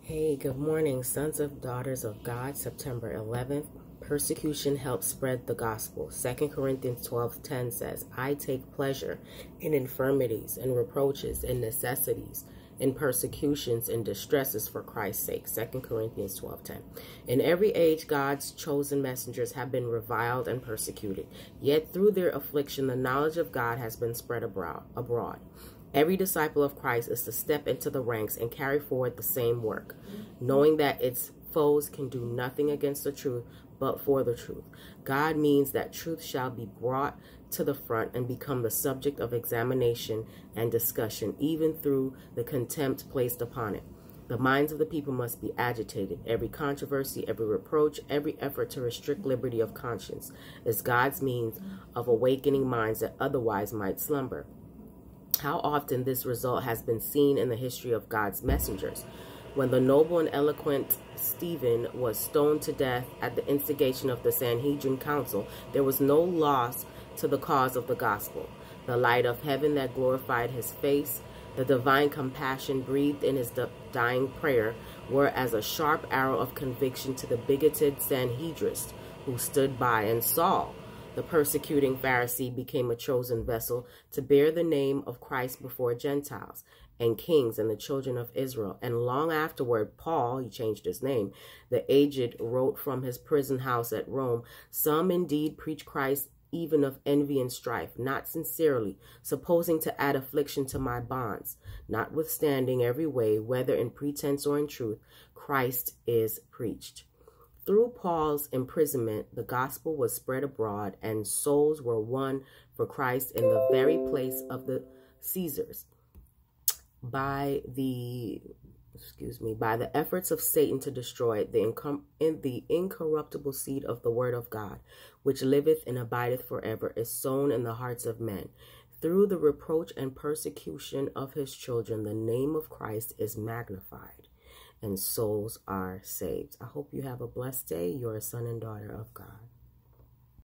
Hey, good morning, sons of daughters of God, September 11th. Persecution helps spread the gospel. 2 Corinthians 12:10 says, I take pleasure in infirmities and reproaches and necessities, in persecutions and distresses for Christ's sake. 2 Corinthians 12:10. In every age, God's chosen messengers have been reviled and persecuted. Yet through their affliction, the knowledge of God has been spread abroad. Every disciple of Christ is to step into the ranks and carry forward the same work, knowing that its foes can do nothing against the truth but for the truth. God means that truth shall be brought to the front and become the subject of examination and discussion, even through the contempt placed upon it. The minds of the people must be agitated. Every controversy, every reproach, every effort to restrict liberty of conscience is God's means of awakening minds that otherwise might slumber. How often this result has been seen in the history of God's messengers. When the noble and eloquent Stephen was stoned to death at the instigation of the Sanhedrin Council, there was no loss to the cause of the gospel. The light of heaven that glorified his face, the divine compassion breathed in his dying prayer, were as a sharp arrow of conviction to the bigoted Sanhedrists who stood by and saw. The persecuting Pharisee became a chosen vessel to bear the name of Christ before Gentiles and kings and the children of Israel. And long afterward, Paul, he changed his name, the aged, wrote from his prison house at Rome, some indeed preach Christ even of envy and strife, not sincerely, supposing to add affliction to my bonds. Notwithstanding every way, whether in pretense or in truth, Christ is preached. Through Paul's imprisonment, the gospel was spread abroad and souls were won for Christ in the very place of the Caesars. By the efforts of Satan to destroy the incorruptible seed of the word of God, which liveth and abideth forever, is sown in the hearts of men. Through the reproach and persecution of his children, the name of Christ is magnified, and souls are saved. I hope you have a blessed day. You're a son and daughter of God.